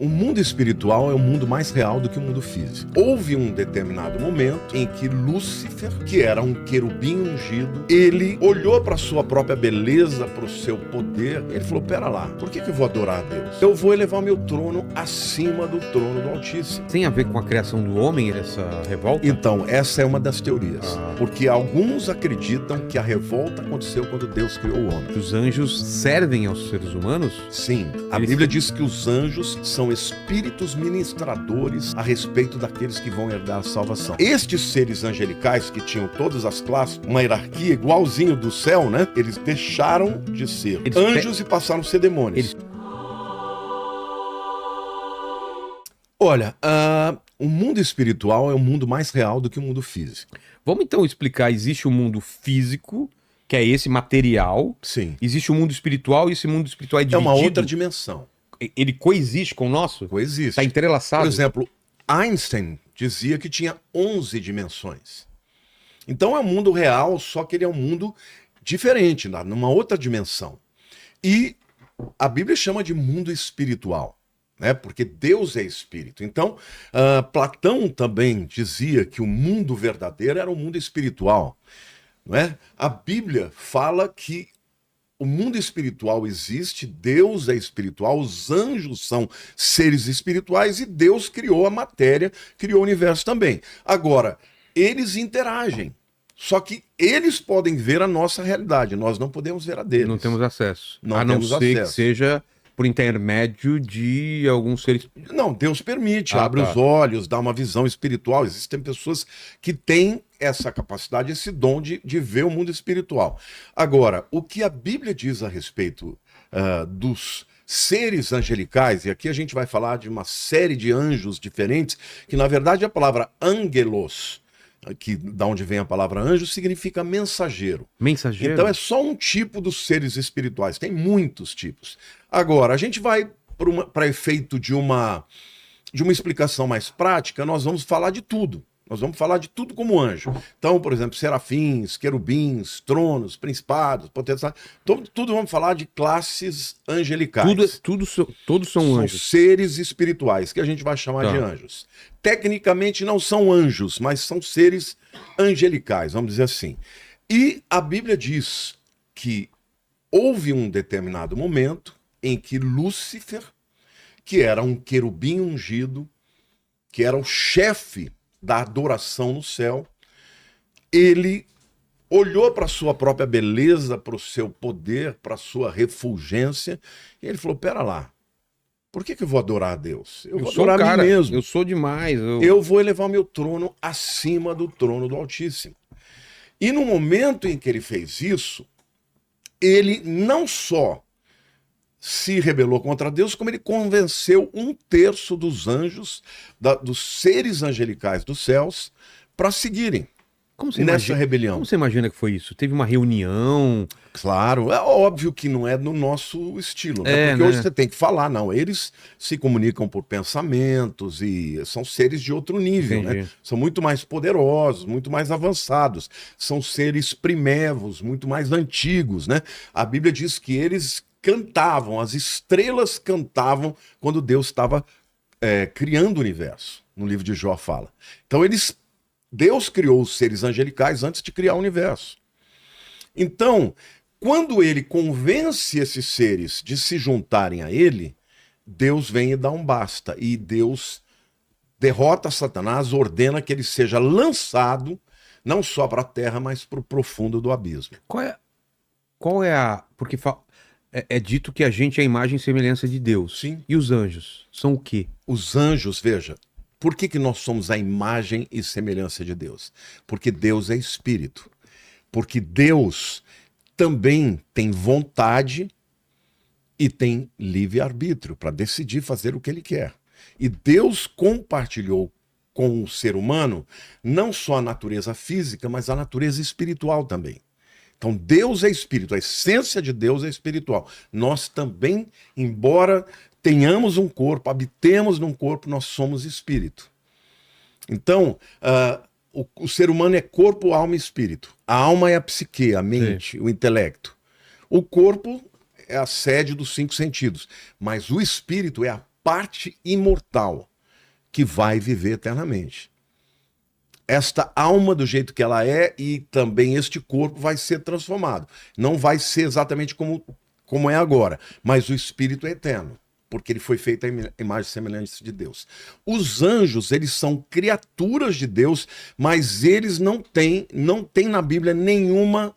O mundo espiritual é um mundo mais real do que o mundo físico. Houve um determinado momento em que Lúcifer, que era um querubim ungido, ele olhou para sua própria beleza, para o seu poder, ele falou, pera lá, por que eu vou adorar a Deus? Eu vou elevar meu trono acima do trono do Altíssimo. Tem a ver com a criação do homem, essa revolta? Então, essa é uma das teorias. Porque alguns acreditam que a revolta aconteceu quando Deus criou o homem. Os anjos servem aos seres humanos? Sim, a Bíblia diz que os anjos são espíritos ministradores a respeito daqueles que vão herdar a salvação. Estes seres angelicais que tinham todas as classes, uma hierarquia igualzinho do céu, né? Eles deixaram de ser anjos e passaram a ser demônios. Olha, o mundo espiritual é um mundo mais real do que o mundo físico. Vamos então explicar, existe o mundo físico, que é esse material. Sim. Existe o mundo espiritual e esse mundo espiritual é dividido. É uma outra dimensão. Ele coexiste com o nosso? Coexiste. Está entrelaçado? Por exemplo, Einstein dizia que tinha 11 dimensões. Então é um mundo real, só que ele é um mundo diferente, numa outra dimensão. E a Bíblia chama de mundo espiritual, né? Porque Deus é espírito. Então, Platão também dizia que o mundo verdadeiro era o mundo espiritual, não é? A Bíblia fala que o mundo espiritual existe, Deus é espiritual, os anjos são seres espirituais e Deus criou a matéria, criou o universo também. Agora, eles interagem, só que eles podem ver a nossa realidade, nós não podemos ver a deles. Não temos acesso. Não a não temos ser acesso. que seja por intermédio de alguns seres... Não, Deus permite, abre os olhos, dá uma visão espiritual. Existem pessoas que têm essa capacidade, esse dom de ver o mundo espiritual. Agora, o que a Bíblia diz a respeito dos seres angelicais, e aqui a gente vai falar de uma série de anjos diferentes, que na verdade a palavra angelos, que da onde vem a palavra anjo, significa mensageiro. Mensageiro? Então é só um tipo dos seres espirituais, tem muitos tipos. Agora, a gente vai para efeito de uma explicação mais prática, nós vamos falar de tudo. Nós vamos falar de tudo como anjo. Então, por exemplo, serafins, querubins, tronos, principados, potestades, tudo vamos falar de classes angelicais. Todos são anjos. São seres espirituais, que a gente vai chamar de anjos. Tecnicamente não são anjos, mas são seres angelicais, vamos dizer assim. E a Bíblia diz que houve um determinado momento em que Lúcifer, que era um querubim ungido, que era o chefe da adoração no céu, ele olhou para a sua própria beleza, para o seu poder, para a sua refulgência, e ele falou, pera lá, por que eu vou adorar a Deus? Eu vou adorar a mim mesmo. Eu sou demais. Eu vou elevar meu trono acima do trono do Altíssimo. E no momento em que ele fez isso, ele não só se rebelou contra Deus, como ele convenceu 1/3 dos anjos, dos seres angelicais dos céus, para seguirem nessa rebelião. Como você imagina que foi isso? Teve uma reunião? Claro, é óbvio que não é no nosso estilo, né? Porque hoje você tem que falar, não, eles se comunicam por pensamentos e são seres de outro nível, né? São muito mais poderosos, muito mais avançados, são seres primevos, muito mais antigos, né? A Bíblia diz que eles cantavam, as estrelas cantavam quando Deus estava criando o universo, no livro de Jó fala. Então Deus criou os seres angelicais antes de criar o universo. Então, quando ele convence esses seres de se juntarem a ele, Deus vem e dá um basta. E Deus derrota Satanás, ordena que ele seja lançado, não só para a terra, mas para o profundo do abismo. Qual é a... Porque é dito que a gente é a imagem e semelhança de Deus. Sim. E os anjos? São o quê? Os anjos, veja, por que nós somos a imagem e semelhança de Deus? Porque Deus é espírito. Porque Deus também tem vontade e tem livre-arbítrio para decidir fazer o que ele quer. E Deus compartilhou com o ser humano não só a natureza física, mas a natureza espiritual também. Então Deus é espírito, a essência de Deus é espiritual. Nós também, embora tenhamos um corpo, habitemos num corpo, nós somos espírito. Então, o ser humano é corpo, alma e espírito. A alma é a psique, a mente, o intelecto. O corpo é a sede dos 5 sentidos, mas o espírito é a parte imortal que vai viver eternamente. Esta alma do jeito que ela é e também este corpo vai ser transformado. Não vai ser exatamente como é agora, mas o espírito é eterno, porque ele foi feito à imagem e semelhança de Deus. Os anjos, eles são criaturas de Deus, mas eles não têm na Bíblia nenhuma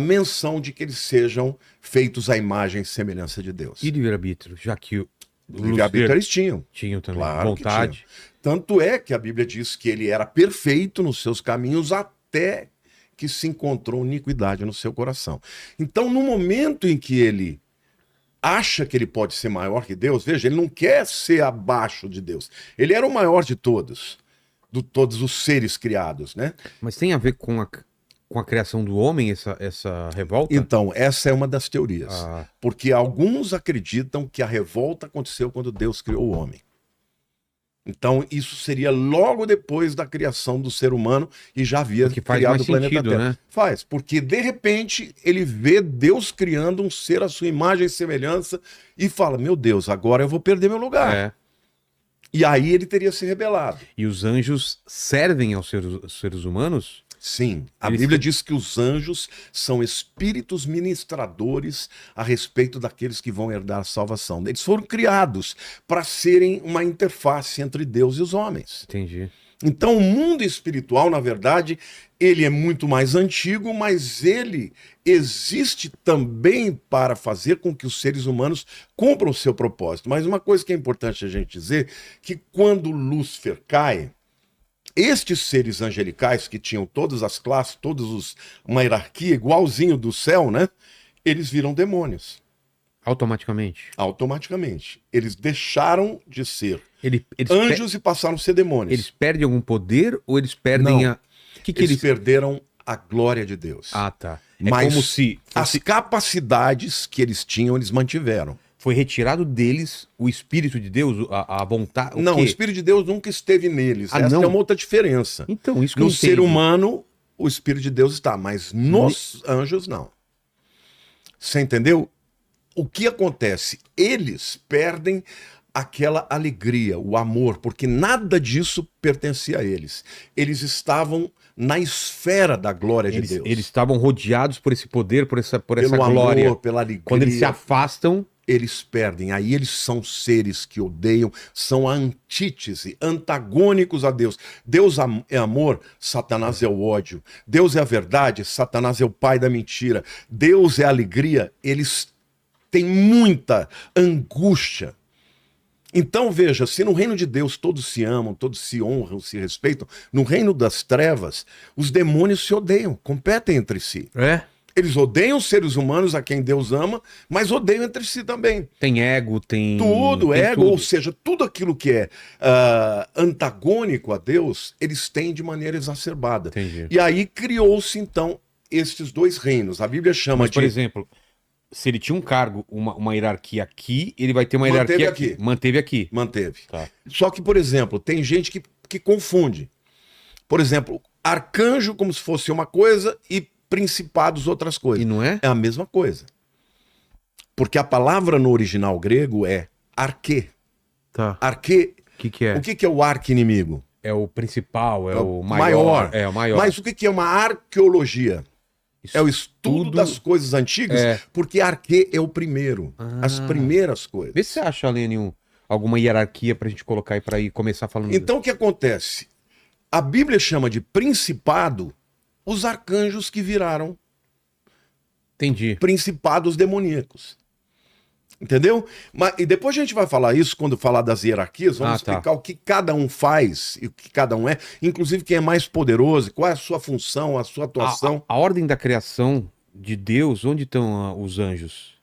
menção de que eles sejam feitos à imagem e semelhança de Deus. E livre-arbítrio, já que o livre-arbítrio eles tinham. Tinham também, claro, vontade. Tanto é que a Bíblia diz que ele era perfeito nos seus caminhos até que se encontrou iniquidade no seu coração. Então, no momento em que ele acha que ele pode ser maior que Deus, veja, ele não quer ser abaixo de Deus. Ele era o maior de todos os seres criados, né? Mas tem a ver com a criação do homem, essa revolta? Então, essa é uma das teorias. Porque alguns acreditam que a revolta aconteceu quando Deus criou o homem. Então, isso seria logo depois da criação do ser humano e já havia criado o planeta Terra. Né? Faz, porque de repente ele vê Deus criando um ser à sua imagem e semelhança e fala, meu Deus, agora eu vou perder meu lugar. É. E aí ele teria se rebelado. E os anjos servem aos seres humanos? Sim, a Bíblia diz que os anjos são espíritos ministradores a respeito daqueles que vão herdar a salvação. Eles foram criados para serem uma interface entre Deus e os homens. Entendi. Então o mundo espiritual, na verdade, ele é muito mais antigo, mas ele existe também para fazer com que os seres humanos cumpram o seu propósito. Mas uma coisa que é importante a gente dizer, que quando Lúcifer cai, estes seres angelicais que tinham todas as classes, uma hierarquia igualzinho do céu, né? Eles viram demônios. Automaticamente? Automaticamente. Eles deixaram de ser eles anjos e passaram a ser demônios. Eles perdem algum poder ou eles perdem Não. a... Eles perderam a glória de Deus. Ah, tá. Mas como se as capacidades que eles tinham, eles mantiveram. Foi retirado deles o Espírito de Deus, a vontade? Não, o Espírito de Deus nunca esteve neles. Essa é uma outra diferença. Então, isso que eu no ser humano, o Espírito de Deus está, mas nos anjos, não. Você entendeu? O que acontece? Eles perdem aquela alegria, o amor, porque nada disso pertencia a eles. Eles estavam na esfera da glória de Deus. Eles estavam rodeados por esse poder, por essa Pelo glória. Amor, pela alegria. Quando eles se afastam, eles perdem. Aí eles são seres que odeiam, são a antítese, antagônicos a Deus. Deus é amor, Satanás é o ódio. Deus é a verdade, Satanás é o pai da mentira. Deus é a alegria, eles têm muita angústia. Então veja, se no reino de Deus todos se amam, todos se honram, se respeitam, no reino das trevas, os demônios se odeiam, competem entre si. É? Eles odeiam os seres humanos a quem Deus ama, mas odeiam entre si também. Tem ego, tem... Tudo, ego, ou seja, tudo aquilo que é antagônico a Deus, eles têm de maneira exacerbada. Entendi. E aí criou-se, então, estes dois reinos. A Bíblia chama por exemplo, se ele tinha um cargo, uma hierarquia aqui, ele vai ter uma Manteve hierarquia aqui. Manteve aqui. Manteve. Tá. Só que, por exemplo, tem gente que confunde. Por exemplo, arcanjo como se fosse uma coisa e principados outras coisas. E não é? É a mesma coisa. Porque a palavra no original grego é arquê. Tá. Arquê. O que é? O que é o arqui-inimigo? É o principal, é o maior. É o maior. Mas o que é uma arqueologia? É o estudo das coisas antigas, porque arquê é o primeiro. As primeiras coisas. Vê se você acha, Lênin, alguma hierarquia pra gente colocar aí pra ir começar falando. Então o que acontece? A Bíblia chama de principado os arcanjos que viraram principados demoníacos. Entendeu? E depois a gente vai falar isso quando falar das hierarquias, vamos explicar o que cada um faz e o que cada um é, inclusive quem é mais poderoso, qual é a sua função, a sua atuação. A ordem da criação de Deus, onde estão os anjos?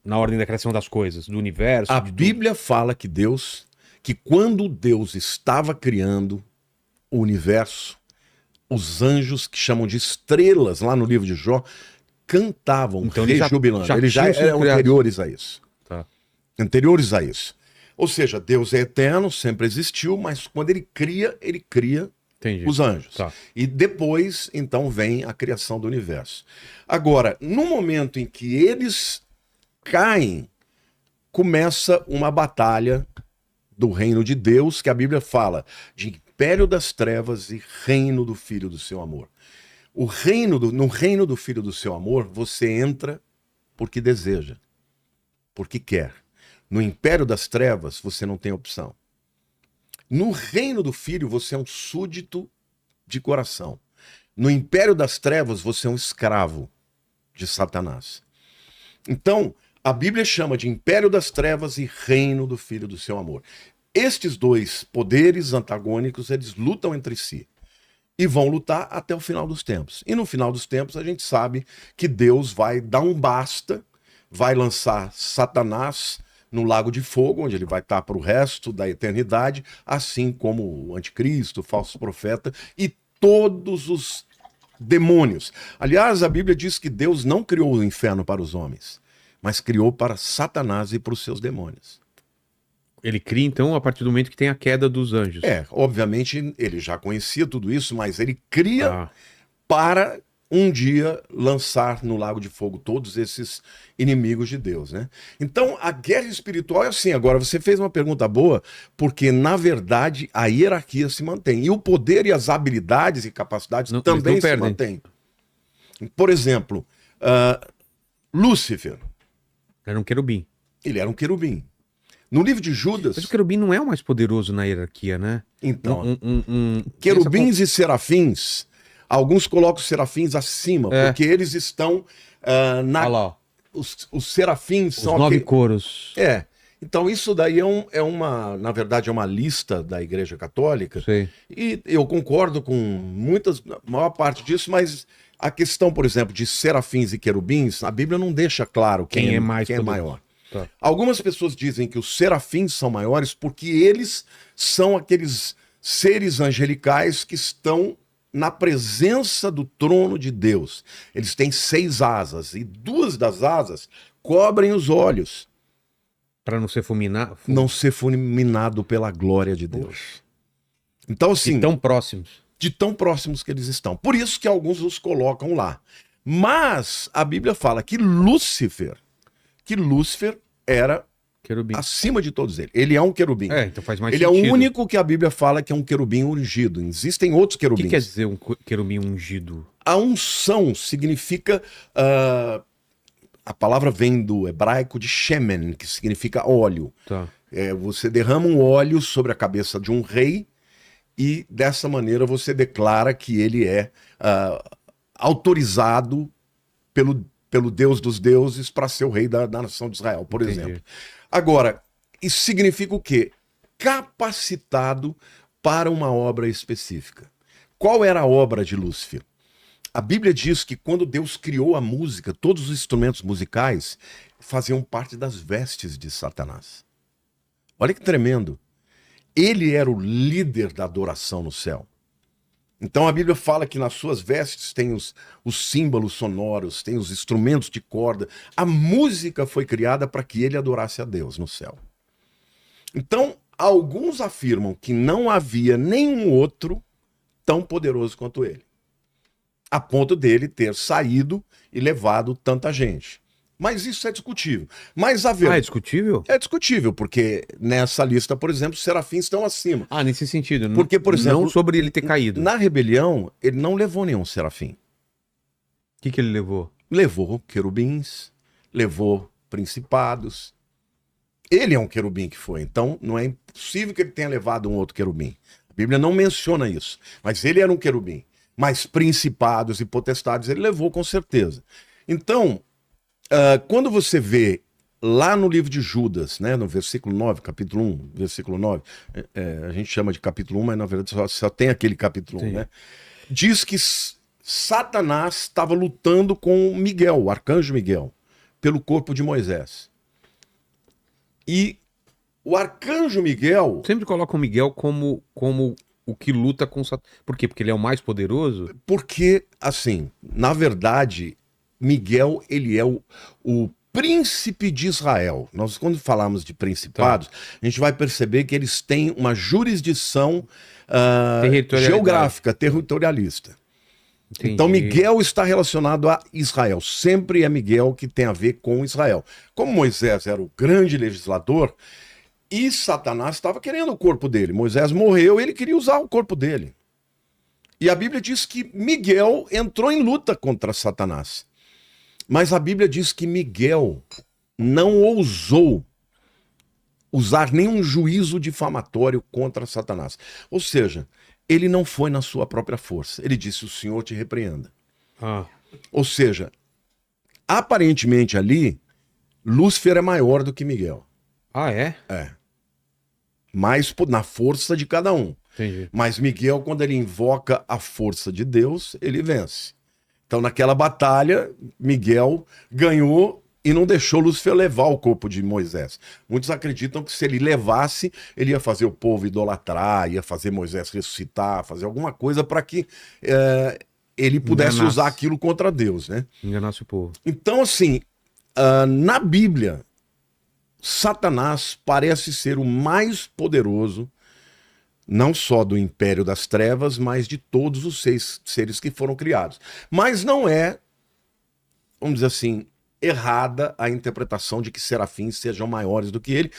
Na ordem da criação das coisas, do universo? A Bíblia fala que quando Deus estava criando o universo, os anjos, que chamam de estrelas, lá no livro de Jó, cantavam, então, rejubilando. Eles já eram anteriores a isso. Tá. Anteriores a isso. Ou seja, Deus é eterno, sempre existiu, mas quando ele cria os anjos. Tá. E depois, então, vem a criação do universo. Agora, no momento em que eles caem, começa uma batalha do reino de Deus, que a Bíblia fala de império das trevas e reino do Filho do seu amor. No reino do Filho do seu amor, você entra porque deseja, porque quer. No império das trevas, você não tem opção. No reino do Filho, você é um súdito de coração. No império das trevas, você é um escravo de Satanás. Então, a Bíblia chama de império das trevas e reino do Filho do seu amor. Estes dois poderes antagônicos, eles lutam entre si. E vão lutar até o final dos tempos. E no final dos tempos, a gente sabe que Deus vai dar um basta, vai lançar Satanás no lago de fogo, onde ele vai estar para o resto da eternidade, assim como o anticristo, o falso profeta e todos os demônios. Aliás, a Bíblia diz que Deus não criou o inferno para os homens, mas criou para Satanás e para os seus demônios. Ele cria, então, a partir do momento que tem a queda dos anjos. Obviamente, ele já conhecia tudo isso, mas ele cria para um dia lançar no lago de fogo todos esses inimigos de Deus, né? Então, a guerra espiritual é assim. Agora, você fez uma pergunta boa, porque, na verdade, a hierarquia se mantém. E o poder e as habilidades e capacidades também se mantêm. Por exemplo, Lúcifer. Era um querubim. Ele era um querubim. No livro de Judas... Mas o querubim não é o mais poderoso na hierarquia, né? Então, querubins e serafins, alguns colocam os serafins acima, porque eles estão os serafins são... Os 9 coros. Então isso daí na verdade é uma lista da Igreja Católica. Sei. E eu concordo com a maior parte disso, mas a questão, por exemplo, de serafins e querubins, a Bíblia não deixa claro quem é maior. Tá. Algumas pessoas dizem que os serafins são maiores porque eles são aqueles seres angelicais que estão na presença do trono de Deus. Eles têm 6 asas e 2 das asas cobrem os olhos. Para não ser fulminado? Não ser fulminado pela glória de Deus. Então, assim... De tão próximos. De tão próximos que eles estão. Por isso que alguns os colocam lá. Mas a Bíblia fala que Lúcifer era querubim. Acima de todos eles. Ele é um querubim. Então faz mais sentido. Ele é o único que a Bíblia fala que é um querubim ungido. Existem outros querubins. O que quer dizer um querubim ungido? A unção significa... a palavra vem do hebraico de shemen, que significa óleo. Tá. Você derrama um óleo sobre a cabeça de um rei e dessa maneira você declara que ele é autorizado pelo Deus dos deuses para ser o rei da nação de Israel, por exemplo. Agora, isso significa o quê? Capacitado para uma obra específica. Qual era a obra de Lúcifer? A Bíblia diz que quando Deus criou a música, todos os instrumentos musicais faziam parte das vestes de Satanás. Olha que tremendo. Ele era o líder da adoração no céu. Então a Bíblia fala que nas suas vestes tem os símbolos sonoros, tem os instrumentos de corda. A música foi criada para que ele adorasse a Deus no céu. Então, alguns afirmam que não havia nenhum outro tão poderoso quanto ele, a ponto dele ter saído e levado tanta gente. Mas isso é discutível. Mas é discutível? É discutível, porque nessa lista, por exemplo, os serafins estão acima. Nesse sentido. Porque, por exemplo, não sobre ele ter caído. Na rebelião, ele não levou nenhum serafim. O que ele levou? Levou querubins, levou principados. Ele é um querubim que foi, então não é impossível que ele tenha levado um outro querubim. A Bíblia não menciona isso, mas ele era um querubim. Mas principados e potestades ele levou com certeza. Então, quando você vê lá no livro de Judas, né, no versículo 9, capítulo 1, versículo 9, a gente chama de capítulo 1, mas na verdade só tem aquele capítulo 1, né? Diz que Satanás estava lutando com Miguel, o arcanjo Miguel, pelo corpo de Moisés. E o arcanjo Miguel... Sempre coloca o Miguel como o que luta com Satanás. Por quê? Porque ele é o mais poderoso? Porque, assim, na verdade, Miguel, ele é o príncipe de Israel. Nós, quando falamos de principados, a gente vai perceber que eles têm uma jurisdição geográfica, territorialista. Entendi. Então Miguel está relacionado a Israel. Sempre é Miguel que tem a ver com Israel. Como Moisés era o grande legislador, E Satanás estava querendo o corpo dele. Moisés morreu e ele queria usar o corpo dele. E a Bíblia diz que Miguel entrou em luta contra Satanás. Mas a Bíblia diz que Miguel não ousou usar nenhum juízo difamatório contra Satanás. Ou seja, ele não foi na sua própria força. Ele disse, o Senhor te repreenda. Ou seja, aparentemente ali, Lúcifer é maior do que Miguel. Ah, é? É. Mais na força de cada um. Entendi. Mas Miguel, quando ele invoca a força de Deus, ele vence. Então, naquela batalha, Miguel ganhou e não deixou Lúcifer levar o corpo de Moisés. Muitos acreditam que se ele levasse, ele ia fazer o povo idolatrar, ia fazer Moisés ressuscitar, fazer alguma coisa para que ele pudesse usar aquilo contra Deus, né? Enganasse o povo. Então, assim, na Bíblia, Satanás parece ser o mais poderoso, não só do império das trevas, mas de todos os seres que foram criados. Mas não é, vamos dizer assim, errada a interpretação de que serafins sejam maiores do que ele,